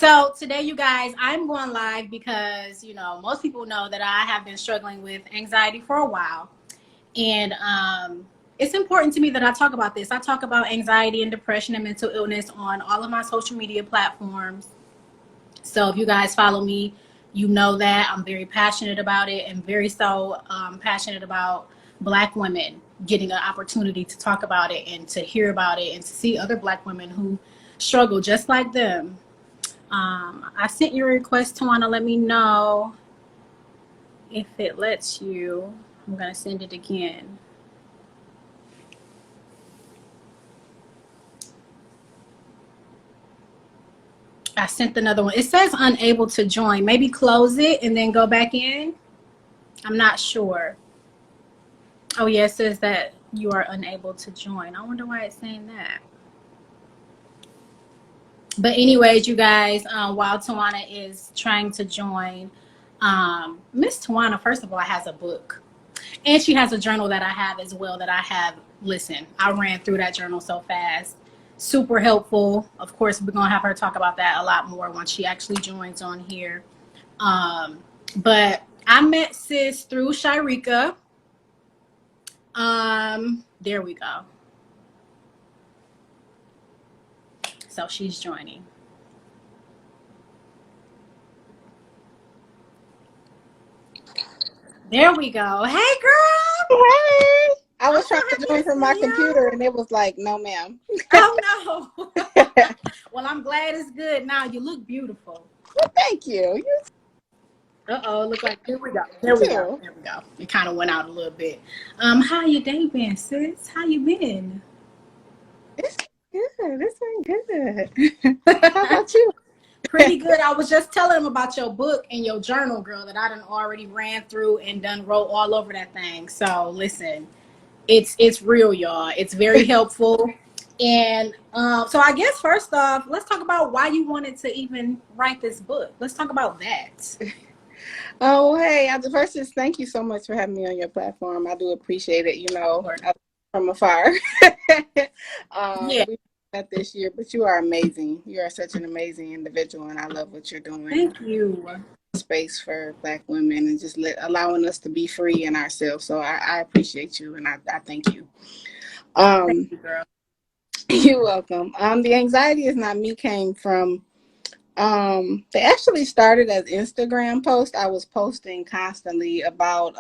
So today, you guys, I'm going live because, most people know that I have been struggling with anxiety for a while. And it's important to me that I talk about this. I talk about anxiety and depression and mental illness on all of my social media platforms. So if you guys follow me, you know that I'm very passionate about it, and very so passionate about Black women getting an opportunity to talk about it and to hear about it and to see other Black women who struggle just like them. I sent you a request, TaWanna. Let me know if it lets you. I'm going to send it again. I sent another one. It says unable to join. Maybe close it and then go back in. I'm not sure. Oh, yeah, it says that you are unable to join. I wonder why it's saying that. But anyways, you guys, while TaWanna is trying to join, Miss TaWanna, first of all, has a book. And she has a journal that I have as well that I have. Listen, I ran through that journal so fast. Super helpful. Of course, we're going to have her talk about that a lot more once she actually joins on here. But I met sis through Shirika. There we go. So she's joining. There we go. Hey, girl. Hey. I was trying to join from my computer and it was like, no, ma'am. Oh, no. Well, I'm glad it's good now. You look beautiful. Well, thank you. Uh-oh, look like, here we go. There we go. There we go. It kind of went out a little bit. How your day been, sis? How you been? It's good. It's been good. How about you? Pretty good. I was just telling them about your book and your journal, girl, that I done already ran through and done wrote all over that thing. So listen, it's real, y'all. It's very helpful. And so I guess first off, let's talk about why you wanted to even write this book. Let's talk about that. Oh, hey, first just thank you so much for having me on your platform. I do appreciate it, from afar. Yeah. We met this year, but you are amazing. You are such an amazing individual, and I love what you're doing. Thank you. Space for Black women and just allowing us to be free in ourselves. So I appreciate you, and I thank you. Thank you, girl. You're welcome. The anxiety is not me came from they actually started as Instagram posts. I was posting constantly about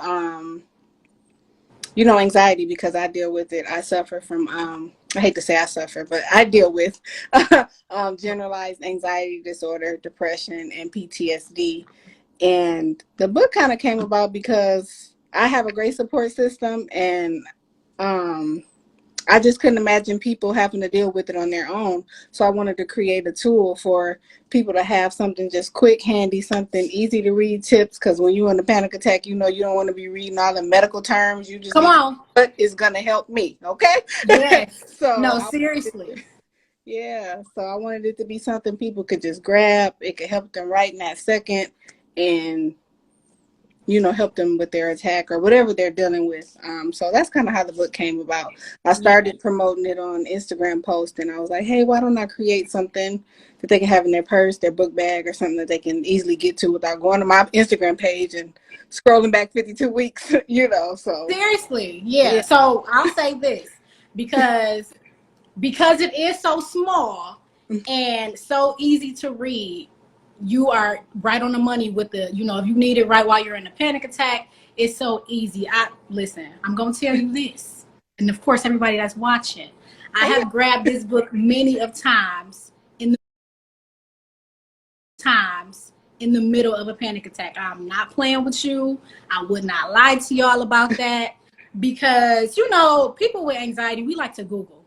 anxiety because I deal with it. I suffer from I hate to say I suffer, but I deal with generalized anxiety disorder, depression, and PTSD. And the book kind of came about because I have a great support system, and I just couldn't imagine people having to deal with it on their own. So I wanted to create a tool for people to have something just quick, handy, something easy to read tips. Because when you're in a panic attack, you don't want to be reading all the medical terms. You just come on. What is going to help me? Okay. Yes. So no, seriously. Yeah. So I wanted it to be something people could just grab. It could help them right in that second, and help them with their attack or whatever they're dealing with. So that's kind of how the book came about. I started promoting it on Instagram posts, and I was like, hey, why don't I create something that they can have in their purse, their book bag, or something that they can easily get to without going to my Instagram page and scrolling back 52 weeks, so. Seriously, yeah. So I'll say this, because it is so small and so easy to read, you are right on the money with the, if you need it right while you're in a panic attack, it's so easy. Listen, I'm going to tell you this. And of course, everybody that's watching, I have grabbed this book many of times in the middle of a panic attack. I'm not playing with you. I would not lie to y'all about that, because, people with anxiety, we like to Google.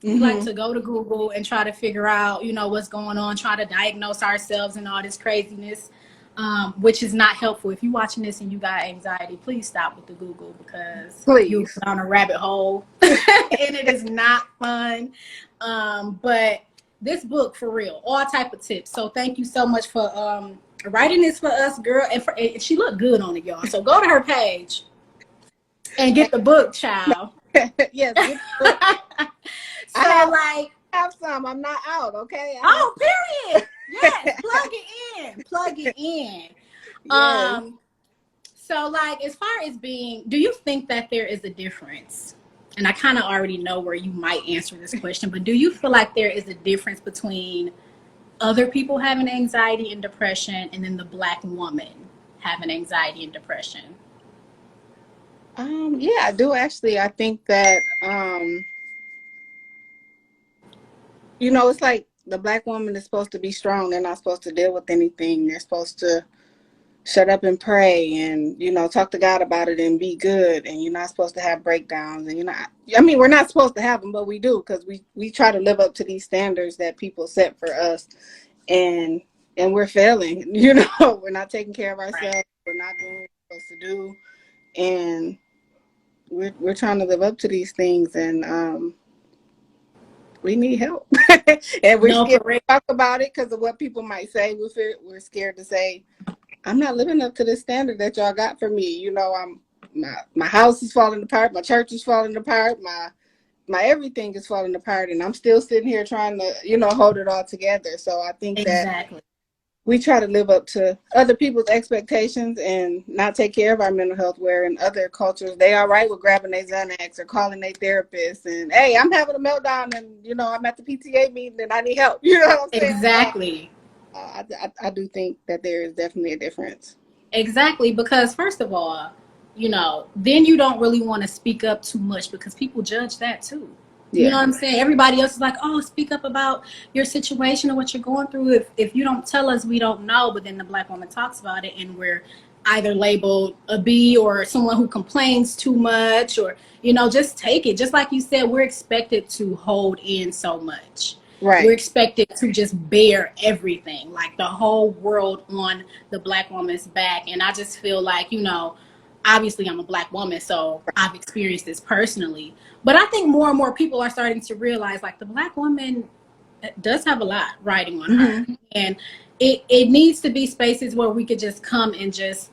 We like to go to Google and try to figure out, what's going on, try to diagnose ourselves and all this craziness, which is not helpful. If you're watching this and you got anxiety, please stop with the Google, because you'll go down a rabbit hole and it is not fun. But this book, for real, all type of tips. So thank you so much for writing this for us, girl. And she looked good on it, y'all. So go to her page and get the book, child. Yes. Get the book. So I have some. I'm not out, okay? Period. Yes, plug it in. Plug it in. Yes. So like as far as being, do you think that there is a difference? And I kind of already know where you might answer this question, but do you feel like there is a difference between other people having anxiety and depression and then the Black woman having anxiety and depression? Yeah, I do actually. I think that it's like the Black woman is supposed to be strong. They're not supposed to deal with anything. They're supposed to shut up and pray and, talk to God about it and be good. And you're not supposed to have breakdowns. And we're not supposed to have them, but we do, because we try to live up to these standards that people set for us. And we're failing, we're not taking care of Right. ourselves. We're not doing what we're supposed to do. And we're trying to live up to these things. And, we need help. And we're No, scared for real. to talk about it because of what people might say. We're scared to say, I'm not living up to the standard that y'all got for me. My house is falling apart, my church is falling apart, my everything is falling apart, and I'm still sitting here trying to, hold it all together. So I think that Exactly. we try to live up to other people's expectations and not take care of our mental health, where in other cultures they are right with grabbing their Xanax or calling their therapist and, hey, I'm having a meltdown and I'm at the PTA meeting and I need help. You know what I'm saying? So Exactly. I do think that there is definitely a difference. Exactly. Because first of all, then you don't really want to speak up too much because people judge that too. You know Yeah. what I'm saying? Everybody else is like, oh, speak up about your situation or what you're going through. If you don't tell us, we don't know. But then the Black woman talks about it and we're either labeled a B or someone who complains too much, or, just take it. Just like you said, we're expected to hold in so much. We're Right. expected to just bear everything, like the whole world on the Black woman's back. And I just feel like, obviously I'm a Black woman, so I've experienced this personally. But I think more and more people are starting to realize like the Black woman does have a lot riding on her. Mm-hmm. And it needs to be spaces where we could just come and just,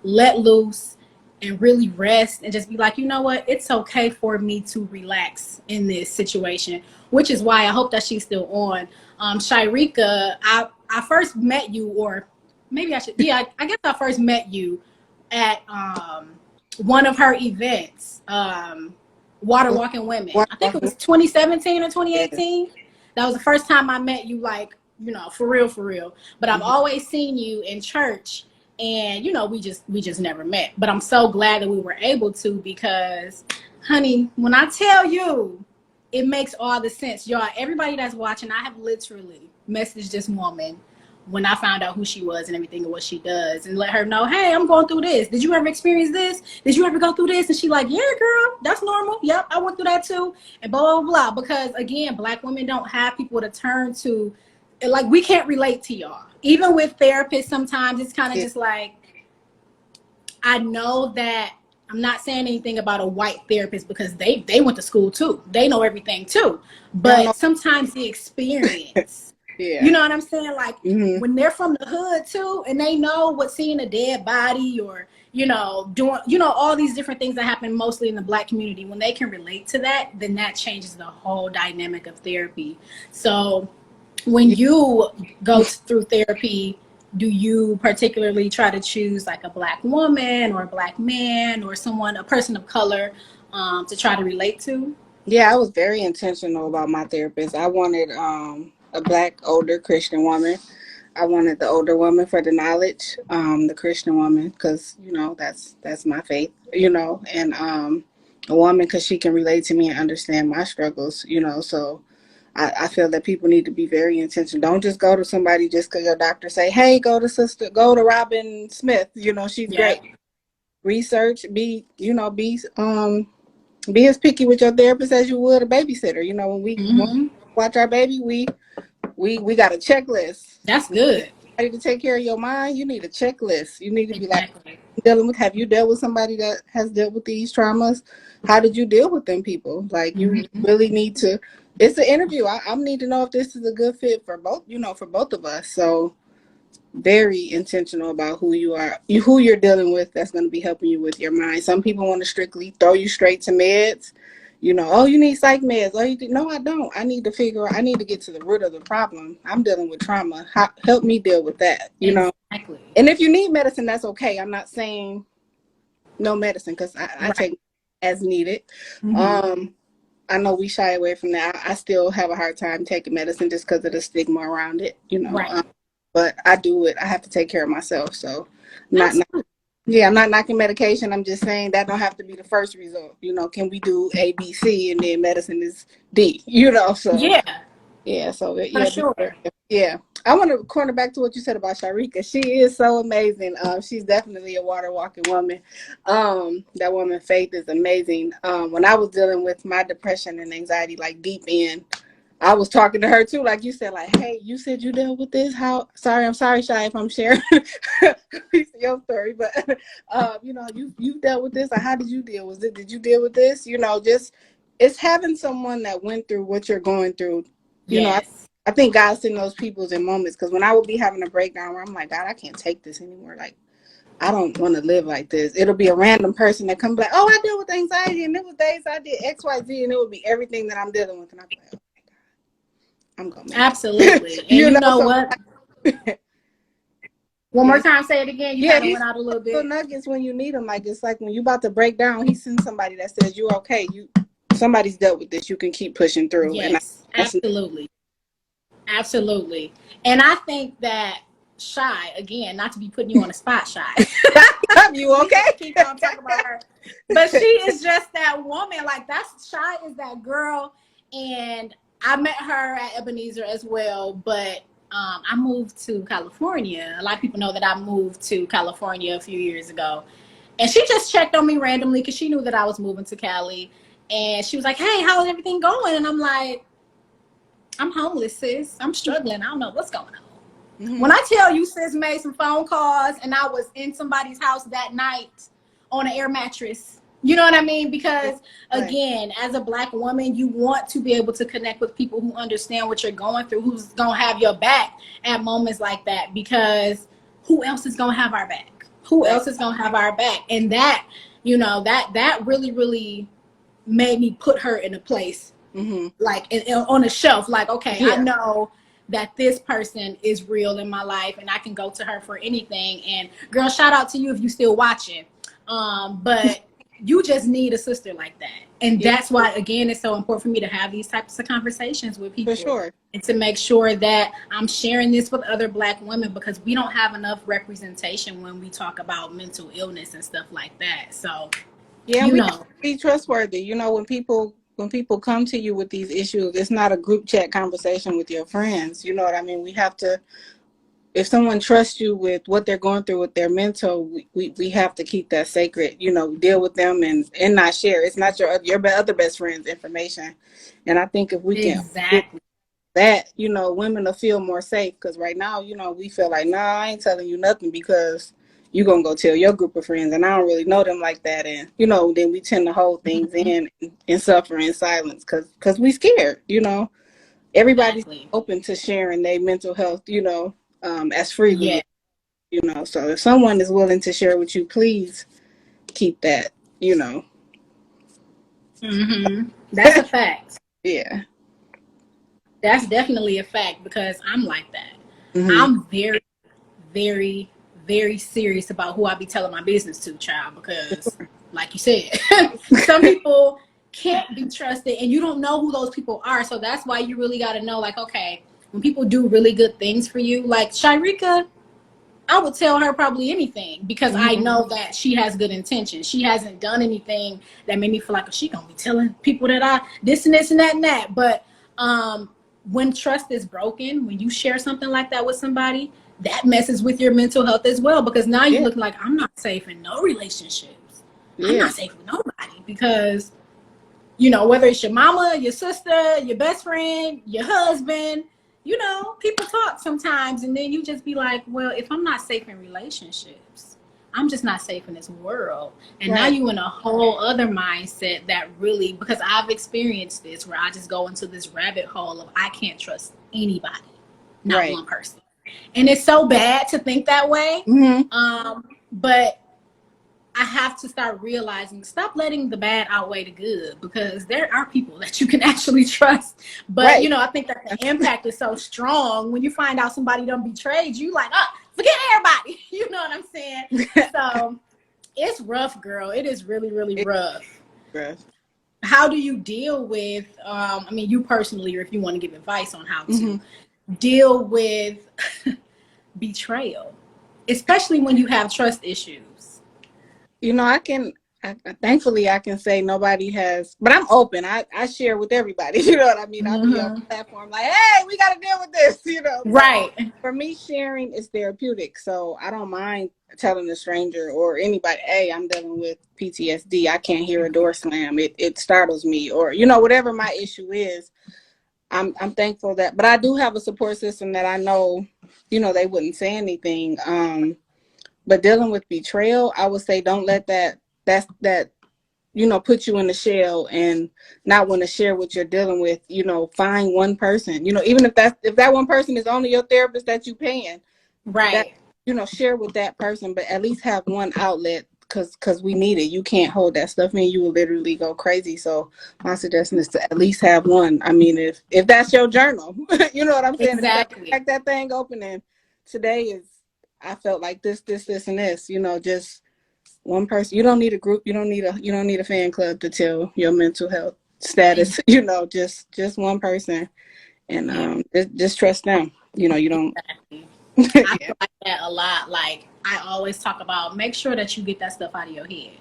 let loose and really rest and just be like, you know what, it's okay for me to relax in this situation, which is why I hope that she's still on. Shirika, I first met you, or maybe I should, yeah, I guess I first met you at one of her events, Water Walking Women. What? I think it was 2017 or Yes. 2018. That was the first time I met you, like, for real, for real. But I've Mm-hmm. always seen you in church, and we just never met. But I'm so glad that we were able to, because, honey, when I tell you, it makes all the sense, y'all. Everybody that's watching, I have literally messaged this woman when I found out who she was and everything and what she does, and let her know, hey, I'm going through this. Did you ever experience this? Did you ever go through this? And she like, yeah, girl, that's normal. Yep, I went through that too. And blah, blah, blah. Because again, Black women don't have people to turn to. Like, we can't relate to y'all. Even with therapists, sometimes it's kind of Yeah. just like, I know that I'm not saying anything about a white therapist because they went to school too. They know everything too. They don't know. But sometimes the experience, you Yeah. know what I'm saying? Like, Mm-hmm. when they're from the hood too, and they know what seeing a dead body, or, doing, all these different things that happen mostly in the Black community, when they can relate to that, then that changes the whole dynamic of therapy. So when Yeah. you go through therapy, do you particularly try to choose like a Black woman or a Black man or a person of color, to try to relate to? Yeah, I was very intentional about my therapist. I wanted a Black older Christian woman. I wanted the older woman for the knowledge, the Christian woman, because that's my faith, and a woman because she can relate to me and understand my struggles, So I feel that people need to be very intentional. Don't just go to somebody just because your doctor say, hey, go to Robin Smith, she's Yeah. great. Research, be as picky with your therapist as you would a babysitter. When we Hmm. watch our baby, we got a checklist. That's When you get good. somebody to take care of your mind, you need a checklist. You need to be like, Exactly. have you dealt with somebody that has dealt with these traumas? How did you deal with them people? Like, you Hmm. really need to. It's an interview. I need to know if this is a good fit for both. For both of us. So very intentional about who you are, who you're dealing with. That's going to be helping you with your mind. Some people want to strictly throw you straight to meds. Oh, you need psych meds. Oh, no, I don't. I need to I need to get to the root of the problem. I'm dealing with trauma. Help me deal with that, Exactly. And if you need medicine, that's okay. I'm not saying no medicine, because I Right. take as needed. Mm-hmm. I know we shy away from that. I still have a hard time taking medicine just because of the stigma around it, Right. but I do it. I have to take care of myself. So not Absolutely. yeah, I'm not knocking medication. I'm just saying that don't have to be the first result. Can we do A, B, C, and then medicine is D? So Yeah, yeah, so for yeah, sure. yeah. I want to corner back to what you said about Sharika. She is so amazing. She's definitely a water walking woman. That woman Faith is amazing. When I was dealing with my depression and anxiety, like deep in, I was talking to her too, like you said, like, hey, you said you dealt with this. I'm sorry, Shy, if I'm sharing a piece of your story, but you dealt with this. Or how did you deal with it? Did you deal with this? Just it's having someone that went through what you're going through. Yes. I think God sent those people in moments, because when I would be having a breakdown where I'm like, God, I can't take this anymore. Like, I don't want to live like this. It'll be a random person that comes like, oh, I deal with anxiety, and it was days I did X, Y, Z, and it would be everything that I'm dealing with, and I'm like, I'm gonna make Absolutely. it. And you know So what? One more yeah, time, say it again. You yeah, kind of he's went out a little little bit. nuggets when you need them. Like, it's like when you about to break down, he sends somebody that says you're okay. Somebody's dealt with this. You can keep pushing through, and Yes, that's absolutely. Absolutely. And I think that Shy, again, not to be putting you on the spot, Shy, you we okay? just keep on talking about her. But she is just that woman. Like, that's Shy is that girl. And I met her at Ebenezer as well. But I moved to California. A lot of people know that I moved to California a few years ago. And she just checked on me randomly because she knew that I was moving to Cali. And she was like, hey, how's everything going? And I'm like, I'm homeless, sis. I'm struggling. I don't know what's going on. Mm-hmm. When I tell you, sis made some phone calls and I was in somebody's house that night on an air mattress. You know what I mean? Because again, as a Black woman, you want to be able to connect with people who understand what you're going through, who's going to have your back at moments like that. Because who else is going to have our back? Who else is going to have our back? And that, that really, really made me put her in a place, like on a shelf. Like, okay, I know that this person is real in my life and I can go to her for anything. And girl, shout out to you if you still watching. But you just need a sister like that. And that's why, again, it's so important for me to have these types of conversations with people. For sure. And to make sure that I'm sharing this with other Black women, because we don't have enough representation when we talk about mental illness and stuff like that. So yeah, we have to be trustworthy. When people come to you with these issues, it's not a group chat conversation with your friends. You know what I mean? We have to, if someone trusts you with what they're going through with their mental, we have to keep that sacred. Deal with them and not share. It's not your other best friend's information. And I think if we can get that, women will feel more safe, because right now, we feel like, nah, I ain't telling you nothing because you're going to go tell your group of friends, and I don't really know them like that. And, then we tend to hold things in and suffer in silence because we scared. Everybody's open to sharing their mental health, as freely, so if someone is willing to share with you, please keep that, That's a fact. Yeah. That's definitely a fact, because I'm like that. I'm very, very, very serious about who I be telling my business to, child, because like you said, some people can't be trusted and you don't know who those people are. So that's why you really got to know, like, okay, when people do really good things for you, like Shyrika, I would tell her probably anything, because I know that she has good intentions. She hasn't done anything that made me feel like, oh, she gonna be telling people that I this and this and that and that. But when trust is broken, when you share something like that with somebody, that messes with your mental health as well, because now you look like, I'm not safe in no relationships. I'm not safe with nobody, because whether it's your mama, your sister, your best friend, your husband, people talk sometimes, and then you just be like, well, if I'm not safe in relationships, I'm just not safe in this world. And now you in a whole other mindset that really, because I've experienced this, where I just go into this rabbit hole of I can't trust anybody, not one person. And it's so bad to think that way. But I have to start realizing, stop letting the bad outweigh the good, because there are people that you can actually trust. But, Right. you know, I think that the impact is so strong when you find out somebody done betrayed you, like, oh, forget everybody. You know what I'm saying? So it's rough, girl. It is really, really rough. Rough. How do you deal with, I mean, you personally, or if you want to give advice on how to deal with betrayal, especially when you have trust issues? You know, thankfully I can say nobody has, but I'm open. I share with everybody. You know what I mean? I'll be on the platform like, hey, we got to deal with this, you know? Right. So for me, sharing is therapeutic. So I don't mind telling a stranger or anybody, hey, I'm dealing with PTSD. I can't hear a door slam. It startles me, or, you know, whatever my issue is. I'm thankful that, but I do have a support system that I know, you know, they wouldn't say anything. But dealing with betrayal, I would say don't let that you know, put you in the shell and not want to share what you're dealing with. You know, find one person. You know, even if that one person is only your therapist that you paying, that, Right. you know, share with that person, but at least have one outlet, because we need it. You can't hold that stuff in. You will literally go crazy. So my suggestion is to at least have one. I mean, if that's your journal, you know what I'm saying? If you got to Exactly. crack that thing open, and today is, I felt like this, and this, you know, just one person. You don't need a group. You don't need a fan club to tell your mental health status. You know, just one person, and Yeah, just trust them. You know, you don't. exactly. I Yeah. feel like that a lot. Like, I always talk about, make sure that you get that stuff out of your head.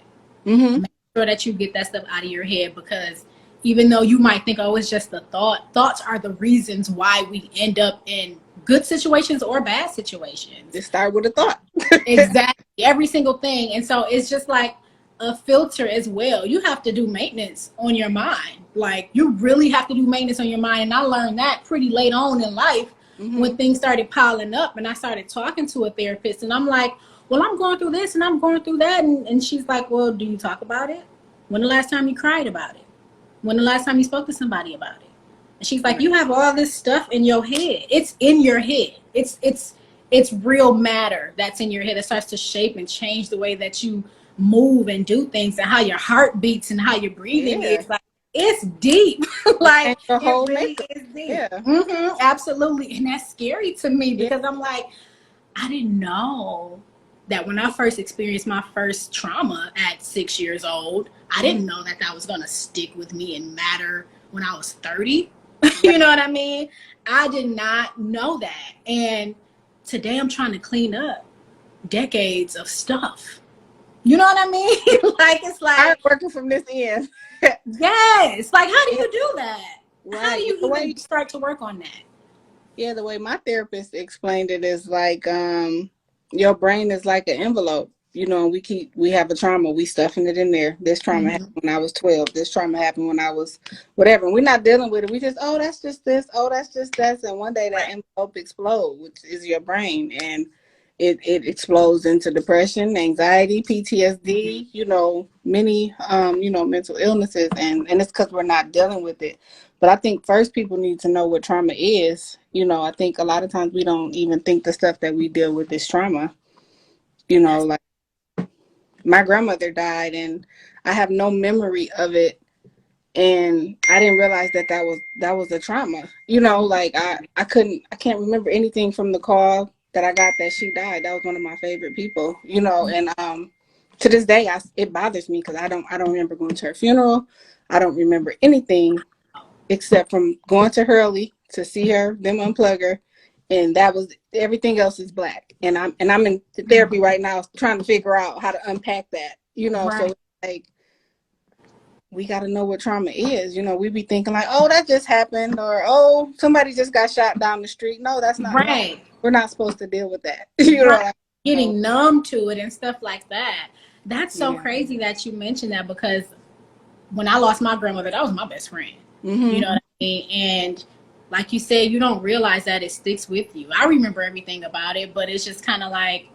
Mhm. Make sure that you get that stuff out of your head, because even though you might think, oh, it's just a thought, thoughts are the reasons why we end up in good situations or bad situations. Just start with a thought. Exactly. Every single thing. And so it's just like a filter as well. You have to do maintenance on your mind. Like, you really have to do maintenance on your mind. And I learned that pretty late on in life when Mhm. things started piling up, and I started talking to a therapist, and I'm like, well, I'm going through this and I'm going through that. And she's like, well, do you talk about it? When the last time you cried about it? When the last time you spoke to somebody about it? And she's like, Right. you have all this stuff in your head. It's in your head. It's real matter that's in your head that starts to shape and change the way that you move and do things, and how your heart beats and how your breathing Yeah. is. Like, it's deep. It Like, changed your it whole really makeup. is deep. Yeah. Absolutely. And that's scary to me, Yeah. because I'm like, I didn't know that when I first experienced my first trauma at 6 years old, I Mhm. didn't know that that was going to stick with me and matter when I was 30. Right. You know what I mean? I did not know that. And today I'm trying to clean up decades of stuff. You know what I mean? Like, it's I'm like, working from this end. yes. Like, how do Yeah. you do that? How do Right. you The way even start to work on that? Yeah, the way my therapist explained it is like, your brain is like an envelope. You know, we have a trauma, we stuffing it in there. This trauma happened Mm-hmm. when I was 12. This trauma happened when I was whatever. And we're not dealing with it. We just, oh, that's just this. Oh, that's just that. And one day that Right. envelope explodes, which is your brain, and it explodes into depression, anxiety, Mm-hmm. PTSD. You know, many you know, mental illnesses, and it's because we're not dealing with it. But I think first people need to know what trauma is. You know, I think a lot of times we don't even think the stuff that we deal with is trauma. You know, That's like my grandmother died, and I have no memory of it, and I didn't realize that was a trauma. You know, like I can't remember anything from the call that I got that she died. That was one of my favorite people. You know, and to this day, it bothers me because I don't remember going to her funeral. I don't remember anything except from going to Hurley to see her, them unplug her, and that was everything else is black. And I'm in therapy right now trying to figure out how to unpack that. You know, so right. it's like we got to know what trauma is. You know, we be thinking like, oh, that just happened, or oh, somebody just got shot down the street. No, that's not normal. Right. We're not supposed to deal with that. You know Right. what I mean? So, Getting numb to it and stuff like that. That's so yeah. crazy that you mentioned that, because when I lost my grandmother, that was my best friend. You Mhm. know what I mean? And like you said, you don't realize that it sticks with you. I remember everything about it, but it's just kind of like,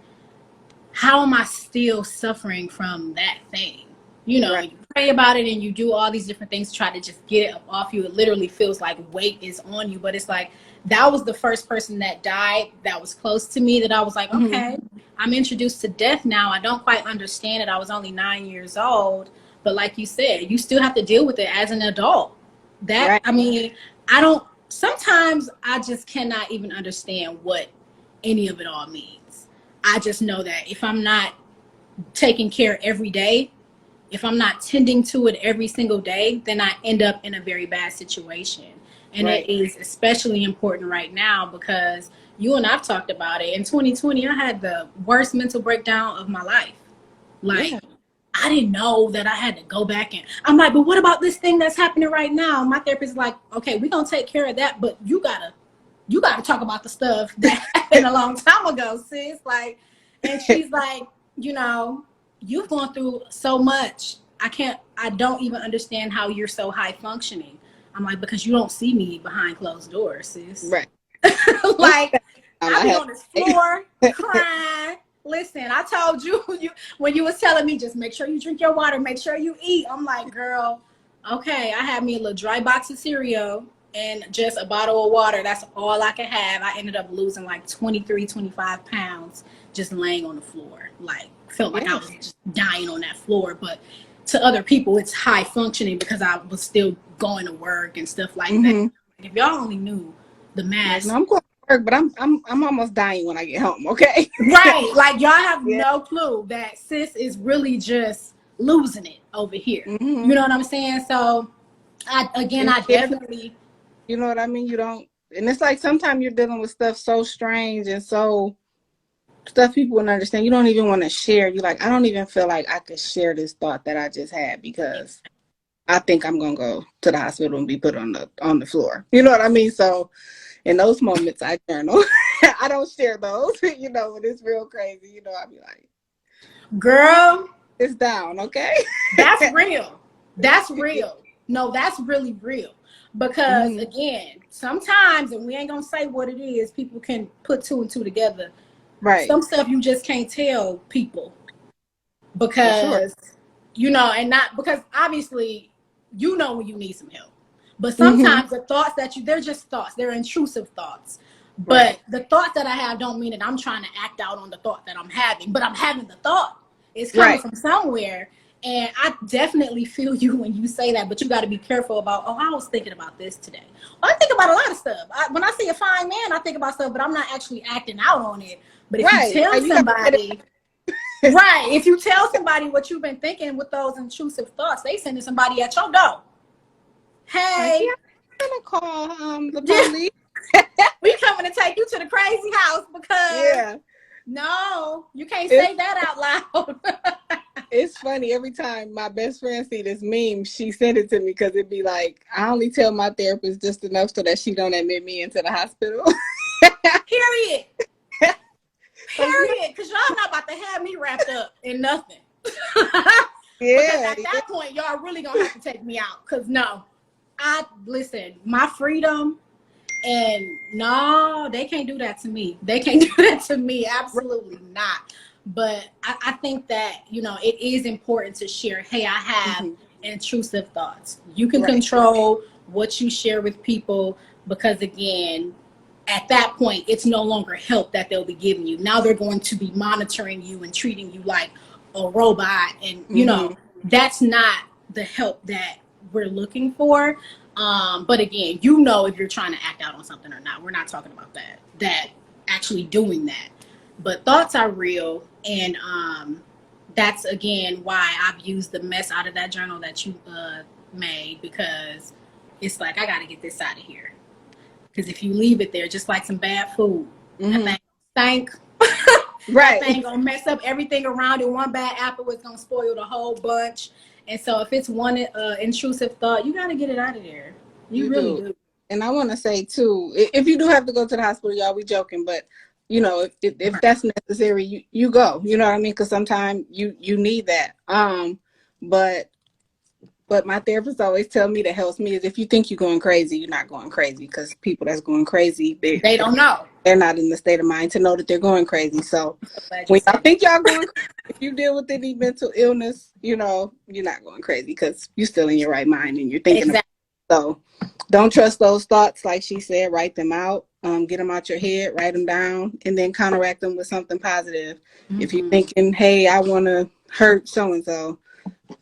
how am I still suffering from that thing? You know, Right. you pray about it and you do all these different things to try to just get it up off you. It literally feels like weight is on you, but it's like, that was the first person that died that was close to me, that I was like, Mhm. okay, I'm introduced to death now. I don't quite understand it. I was only 9 years old, but like you said, you still have to deal with it as an adult. Right. I mean, I don't, sometimes I just cannot even understand what any of it all means. I just know that if I'm not taking care every day, if I'm not tending to it every single day, then I end up in a very bad situation. And Right. it is especially important right now because you and I've talked about it. In 2020, I had the worst mental breakdown of my life. Like, Yeah. I didn't know that I had to go back and I'm like, but what about this thing that's happening right now? My therapist is like, okay, we're gonna take care of that, but you gotta talk about the stuff that happened a long time ago, sis. Like, and she's like, you know, you've gone through so much. I don't even understand how you're so high functioning. I'm like, because you don't see me behind closed doors, sis. Right. Like, I I be have on this floor crying. Listen, I told you, when you was telling me, just make sure you drink your water, make sure you eat. I'm like, girl, okay. I had me a little dry box of cereal and just a bottle of water. That's all I could have. I ended up losing like 23, 25 pounds just laying on the floor. Like, felt like I was just dying on that floor. But to other people, it's high functioning because I was still going to work and stuff like that. If y'all only knew the mass. No, I'm going to work, but I'm almost dying when I get home. Okay. Right. Like, y'all have no clue that sis is really just losing it over here. You know what I'm saying? So I definitely, you know what I mean? You don't, and it's like sometimes you're dealing with stuff so strange and so stuff people wouldn't understand. You don't even want to share. You're like, I don't even feel like I could share this thought that I just had because I think I'm gonna go to the hospital and be put on the floor. You know what I mean? So in those moments, I journal. I don't share those. You know, when it's real crazy. You know, I'll be like, girl, it's down, okay? that's real. That's real. No, that's really real. Because again, sometimes, and we ain't gonna say what it is, people can put two and two together. Right. Some stuff you just can't tell people because you know, and not because obviously you know when you need some help. But sometimes the thoughts they're just thoughts, they're intrusive thoughts. But the thoughts that I have don't mean that I'm trying to act out on the thought that I'm having, but I'm having the thought. It's coming from somewhere. And I definitely feel you when you say that, but you got to be careful about, oh, I was thinking about this today. Well, I think about a lot of stuff. When I see a fine man, I think about stuff, but I'm not actually acting out on it. But if you tell somebody, if you tell somebody what you've been thinking with those intrusive thoughts, they sending somebody at your door. Hey, I'm gonna call the police. We coming to take you to the crazy house because no, you can't say that out loud. It's funny, every time my best friend see this meme, she sent it to me because it'd be like, I only tell my therapist just enough so that she don't admit me into the hospital. Period. Period. Because y'all not about to have me wrapped up in nothing. Because at that point, y'all really gonna have to take me out. Because no, listen, my freedom, and no, they can't do that to me. They can't do that to me. Absolutely not. But I think that, you know, it is important to share, hey, I have intrusive thoughts. You can control what you share with people because, again, at that point, it's no longer help that they'll be giving you. Now they're going to be monitoring you and treating you like a robot. And, you know, that's not the help that we're looking for. But again, you know if you're trying to act out on something or not. We're not talking about that actually doing that. But thoughts are real, and that's, again, why I've used the mess out of that journal that you made, because it's like, I got to get this out of here. Because if you leave it there, just like some bad food, that thing stank. That thing going to mess up everything around it. One bad apple is going to spoil the whole bunch. And so if it's one intrusive thought, you got to get it out of there. You really do. And I want to say, too, if you do have to go to the hospital, y'all, we joking, but you know, if that's necessary, you go. You know what I mean? Because sometimes you need that. But my therapist always tell me that helps me is if you think you're going crazy, you're not going crazy. Because people that's going crazy, they don't know. They're not in the state of mind to know that they're going crazy. So when y'all think y'all going crazy, if you deal with any mental illness, you know, you're not going crazy because you're still in your right mind and you're thinking. So don't trust those thoughts. Like she said, write them out. Get them out your head, write them down, and then counteract them with something positive. Mm-hmm. If you're thinking, hey, I want to hurt so-and-so,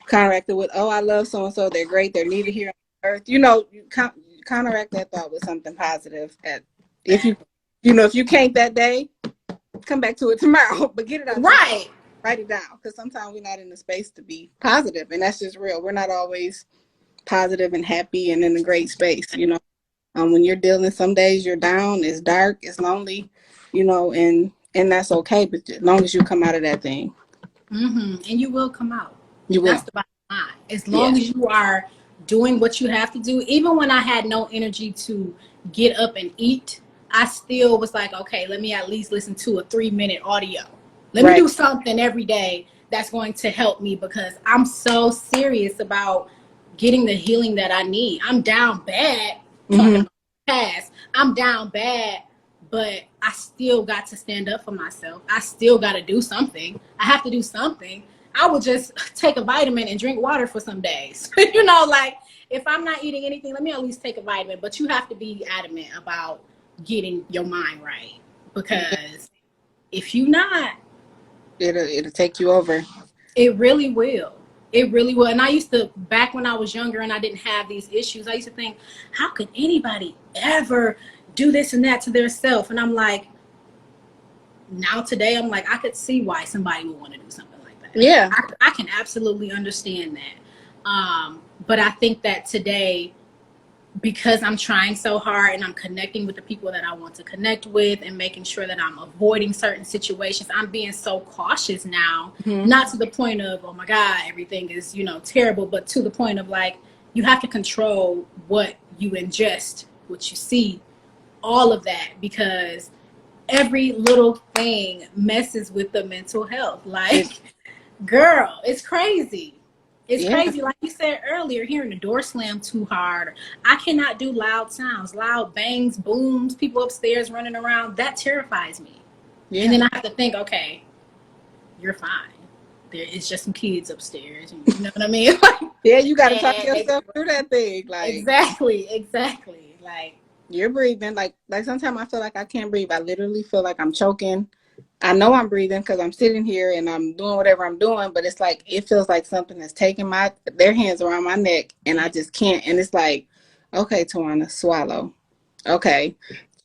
counteract it with, oh, I love so-and-so. They're great. They're needed here on earth. You know, you counteract that thought with something positive. If you can't that day, come back to it tomorrow, but get it out. Right. Write it down, because sometimes we're not in the space to be positive, and that's just real. We're not always positive and happy and in a great space, you know. When you're dealing, some days you're down, it's dark, it's lonely, you know, and that's okay. But as long as you come out of that thing, and you will come out. You will. That's the bottom line. As long as you are doing what you have to do. Even when I had no energy to get up and eat, I still was like, okay, let me at least listen to a 3-minute audio. Let me do something every day that's going to help me, because I'm so serious about getting the healing that I need. I'm down bad. Talking about the past, I'm down bad, but I still got to stand up for myself. I still got to do something. I have to do something. I would just take a vitamin and drink water for some days. You know, like, if I'm not eating anything, let me at least take a vitamin. But you have to be adamant about getting your mind right, because if you not, it'll take you over. It really will. It really will. And I used to, back when I was younger and I didn't have these issues, I used to think, how could anybody ever do this and that to their self? And I'm like, now today, I'm like, I could see why somebody would want to do something like that. Yeah. I can absolutely understand that. But I think that today, because I'm trying so hard and I'm connecting with the people that I want to connect with and making sure that I'm avoiding certain situations, I'm being so cautious now, not to the point of, oh my God, everything is, you know, terrible, but to the point of, like, you have to control what you ingest, what you see, all of that, because every little thing messes with the mental health. Like, girl, it's crazy. It's crazy. Like you said earlier, hearing the door slam too hard. I cannot do loud sounds, loud bangs, booms, people upstairs running around. That terrifies me. Yeah. And then I have to think, okay, you're fine. There is just some kids upstairs. You know what I mean? Yeah, you got to talk yourself through that thing. Like, exactly. Like, you're breathing. Like sometimes I feel like I can't breathe. I literally feel like I'm choking. I know I'm breathing because I'm sitting here and I'm doing whatever I'm doing, but it's like, it feels like something is taking their hands around my neck, and I just can't. And it's like, okay, TaWanna, swallow. Okay,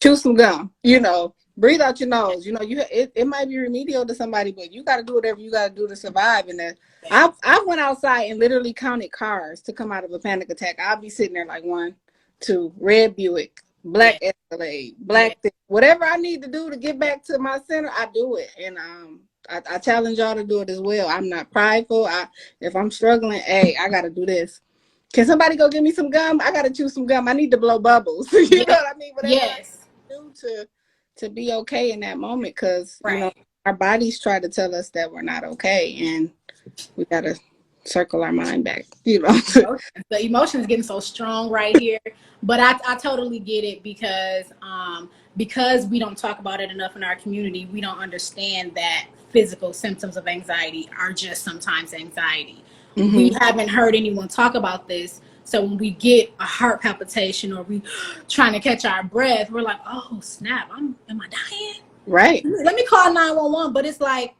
chew some gum. You know, breathe out your nose. You know, it might be remedial to somebody, but you got to do whatever you got to do to survive. And then I went outside and literally counted cars to come out of a panic attack. I'll be sitting there like 1, 2, red Buick, black Escalade, black thing. Whatever I need to do to get back to my center, I do it. And I challenge y'all to do it as well. I'm not prideful. If I'm struggling, hey, I got to do this. Can somebody go get me some gum? I got to chew some gum. I need to blow bubbles. You know what I mean? Whatever I do to be okay in that moment, because you know, our bodies try to tell us that we're not okay, and we got to circle our mind back, you know. The emotion is getting so strong right here, but I totally get it, because we don't talk about it enough in our community. We don't understand that physical symptoms of anxiety are just sometimes anxiety. We haven't heard anyone talk about this, so when we get a heart palpitation or we trying to catch our breath, we're like, oh snap, am I dying? Right. Let me call 911. But it's like,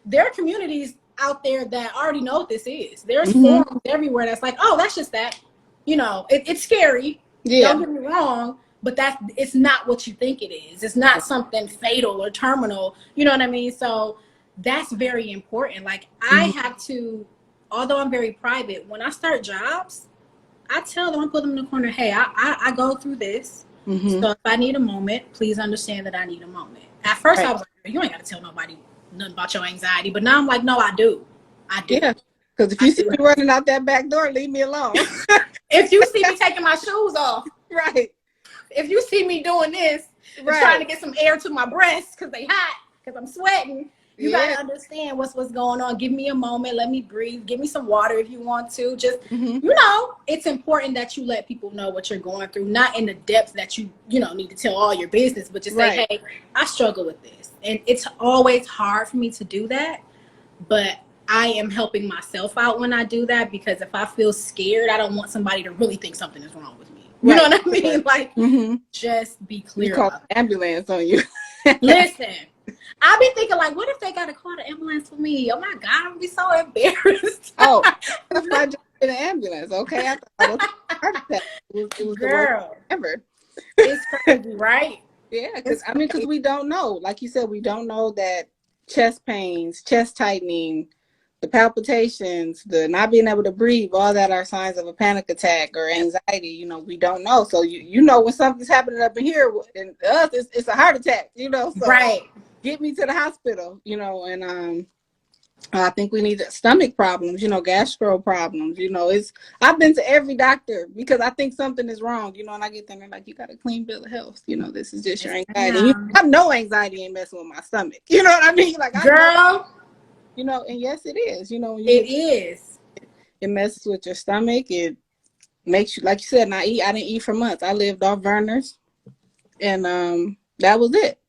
there are communities out there that already know what this is. There's forums everywhere that's like, oh, that's just that. You know, it's scary. Don't get me wrong, but it's not what you think it is. It's not something fatal or terminal. You know what I mean? So that's very important. Like, I have to, although I'm very private, when I start jobs, I tell them, I put them in the corner, hey, I go through this. So if I need a moment, please understand that I need a moment. At first I was like, you ain't got to tell nobody nothing about your anxiety. But now I'm like, no, I do. Yeah. Because if you see me running out that back door, leave me alone. If you see me taking my shoes off. Right. If you see me doing this, trying to get some air to my breasts because they hot, because I'm sweating, you got to understand what's going on. Give me a moment. Let me breathe. Give me some water if you want to. Just, you know, it's important that you let people know what you're going through. Not in the depth that you know, need to tell all your business, but just say, hey, I struggle with this. And it's always hard for me to do that. But I am helping myself out when I do that, because if I feel scared, I don't want somebody to really think something is wrong with me. You know what I mean? Like, just be clear. You call an ambulance on you. Listen, I be thinking, like, what if they got to call the ambulance for me? Oh my God, I'm gonna be so embarrassed. Oh, if I just in an ambulance, okay? I thought it was a heart attack. It was Girl, the worst ever. It's crazy, right? Yeah, because we don't know. Like you said, we don't know that chest pains, chest tightening, the palpitations, the not being able to breathe, all that are signs of a panic attack or anxiety. You know, we don't know. So you know when something's happening up in here, and us, it's a heart attack. You know, so right. Get me to the hospital. You know, and I think we need stomach problems, you know, gastro problems. You know, I've been to every doctor because I think something is wrong, you know, and I get there and they're like, you got a clean bill of health. You know, this is just your anxiety. I know anxiety ain't messing with my stomach. You know what I mean? Like, girl, you know, and yes, it is. You know, it messes with your stomach. It makes you, like you said, I didn't eat for months. I lived off Verner's, and that was it.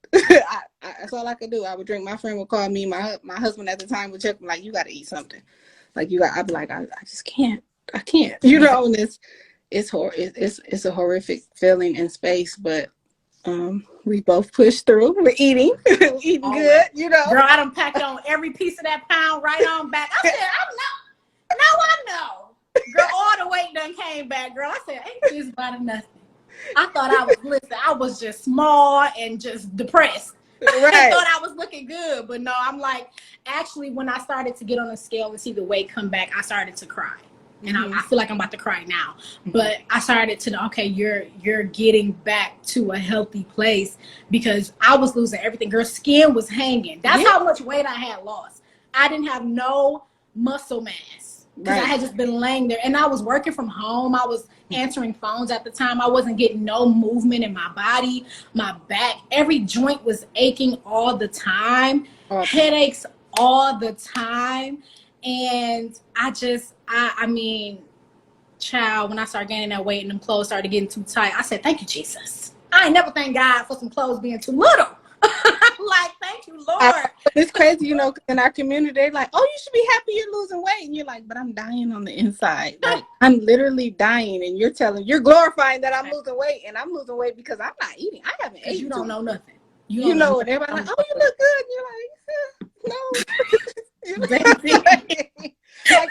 That's all I could do. I would drink. My friend would call me. My husband at the time would check me like, you got to eat something. Like I'd be like, I just can't. I can't. You know, and it's a horrific feeling in space, but we both pushed through. We're eating. We're eating good. You know, girl, I done packed on every piece of that pound right on back. I said, I know. Girl, all the weight done came back. Girl, I said, ain't this about nothing. I thought I was just small and just depressed. Right. I thought I was looking good, but no, I'm like, actually, when I started to get on the scale and see the weight come back, I started to cry. And I feel like I'm about to cry now. But I started to, okay, you're getting back to a healthy place, because I was losing everything. Girl, skin was hanging. That's how much weight I had lost. I didn't have no muscle mass because I had just been laying there. And I was working from home. I was answering phones at the time. I wasn't getting no movement in my body, my back. Every joint was aching all the time. Headaches all the time. And I mean, child, when I started gaining that weight and them clothes started getting too tight, I said, thank you, Jesus. I ain't never thank God for some clothes being too little. Like, thank you, Lord. It's crazy, you know, in our community, they're like, oh, you should be happy you're losing weight. And you're like, but I'm dying on the inside. Like, I'm literally dying. And you're glorifying that I'm losing weight. And I'm losing weight because I'm not eating. I haven't eaten. You don't know nothing. You know, and everybody's like, oh, you look good. And you're like, no. Like,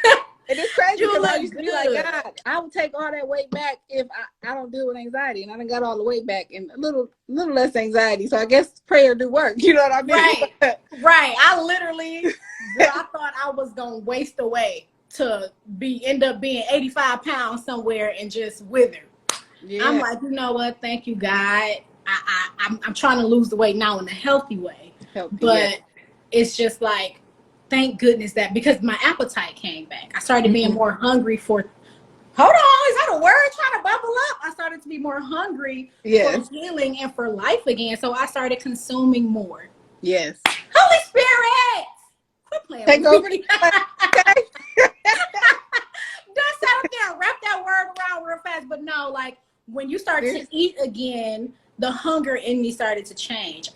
and it's crazy because I used to be like, God, I would take all that weight back if I don't deal with anxiety. And I done got all the weight back and a little less anxiety. So I guess prayer do work. You know what I mean? Right. I literally, girl, I thought I was going to waste away to end up being 85 pounds somewhere and just wither. Yeah. I'm like, you know what? Thank you, God. I'm trying to lose the weight now in a healthy way. But it's just like, thank goodness that, because my appetite came back. I started being more hungry for, hold on, is that a word trying to bubble up? I started to be more hungry for healing and for life again. So I started consuming more. Yes. Holy Spirit! Quit playing with over me. Don't sit up there and wrap that word around real fast. But no, like, when you start to eat again, the hunger in me started to change.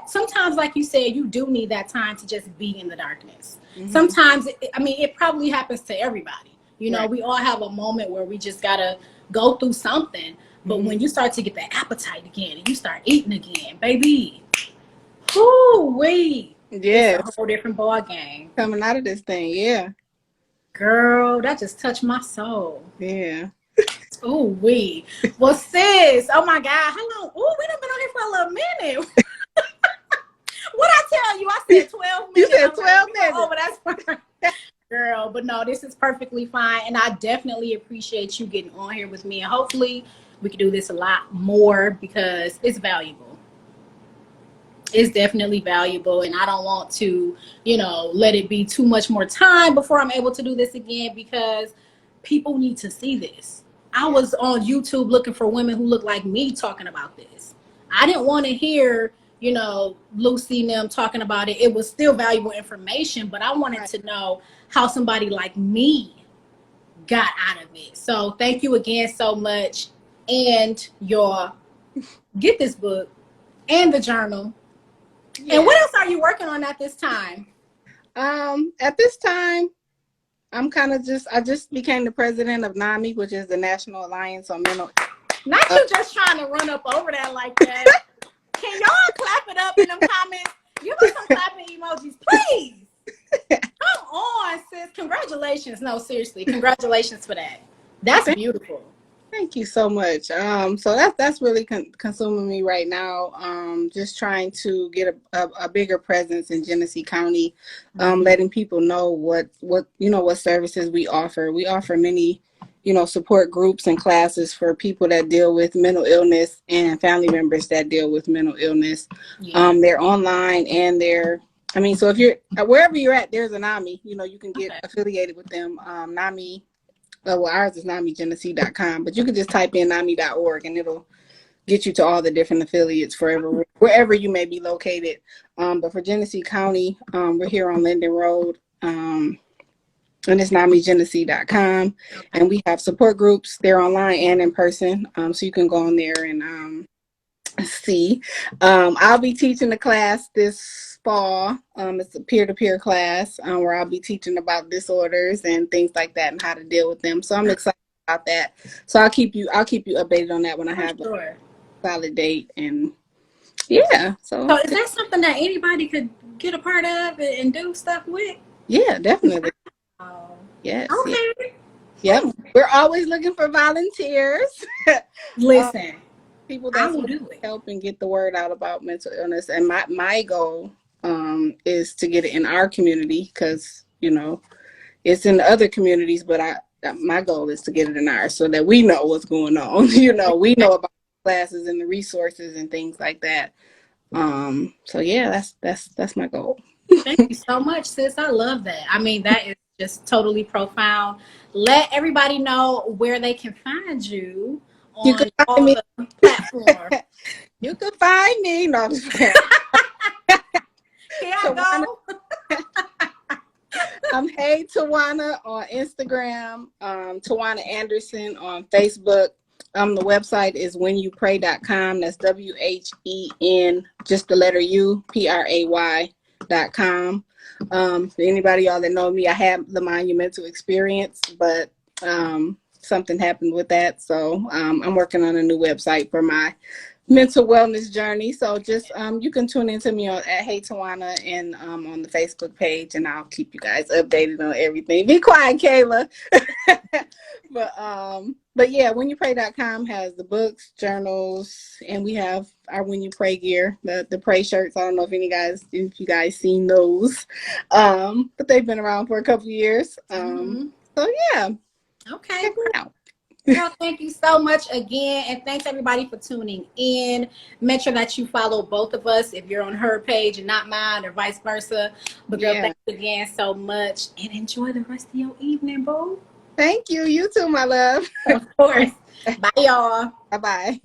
Sometimes, like you said, you do need that time to just be in the darkness. Sometimes, it probably happens to everybody. You know, we all have a moment where we just gotta go through something. But when you start to get the appetite again and you start eating again, baby, it's a whole different ball game. Coming out of this thing, girl, that just touched my soul. Yeah. Ooh, well, sis, oh my God, how long? Ooh, we done been on here for a little minute. What I tell you? I said 12 minutes. You said 12 minutes. Oh, but that's fine. Girl, but no, this is perfectly fine. And I definitely appreciate you getting on here with me. And hopefully we can do this a lot more because it's valuable. It's definitely valuable. And I don't want to, let it be too much more time before I'm able to do this again, because people need to see this. I was on YouTube looking for women who look like me talking about this. I didn't want to hear, Lucy and them talking about it. It was still valuable information, but I wanted to know how somebody like me got out of it. So thank you again so much. And get this book and the journal. Yeah. And what else are you working on at this time? At this time, I'm I just became the president of NAMI, which is the National Alliance on Mental Not you just trying to run up over that like that. Can y'all clap it up in them comments? Give us some clapping emojis, please. Come on, sis. Congratulations. No, seriously. Congratulations for that. That's beautiful. Thank you so much. So that's really consuming me right now. Just trying to get a bigger presence in Genesee County, letting people know what services we offer. We offer many, support groups and classes for people that deal with mental illness and family members that deal with mental illness. Yeah. They're online and so if you're wherever you're at, there's a NAMI. You can get affiliated with them. NAMI. Well, ours is NAMIGenesee.com, but you can just type in NAMI.org and it'll get you to all the different affiliates wherever you may be located. But for Genesee County, we're here on Linden Road, and it's NAMIGenesee.com. And we have support groups. They're online and in person, so you can go on there and see. I'll be teaching the class this fall. It's a peer-to-peer class where I'll be teaching about disorders and things like that and how to deal with them. So I'm excited about that. So I'll keep you updated on that when I have a solid date. And yeah. So is that something that anybody could get a part of and do stuff with? Yeah, definitely. Oh. Yes. Okay. Yep. We're always looking for volunteers. Listen. People that will help and get the word out about mental illness. And my goal is to get it in our community because, it's in the other communities, but my goal is to get it in ours so that we know what's going on. We know about classes and the resources and things like that. So yeah, that's my goal. Thank you so much, sis. I love that. I mean, that is just totally profound. Let everybody know where they can find you on all the platforms. You can find me. No, I'm just kidding. Here I go. Hey TaWanna on Instagram, TaWanna Anderson on Facebook. The website is whenyoupray.com. That's WHEN, just the letter U, PRAY.com. Anybody y'all that know me, I had the monumental experience, but something happened with that. So I'm working on a new website for my mental wellness journey. So just you can tune into me at Hey TaWanna and on the Facebook page, and I'll keep you guys updated on everything. Be quiet, Kayla. But yeah, whenyoupray.com has the books, journals, and we have our When You Pray gear, the pray shirts. I don't know if you guys seen those, but they've been around for a couple of years. So yeah. Okay. Check it out. Girl, thank you so much again, and thanks everybody for tuning in. Make sure that you follow both of us if you're on her page and not mine, or vice versa. But girl, thanks again so much, and enjoy the rest of your evening, boo. Thank you. You too, my love. Of course. Bye, y'all. Bye-bye.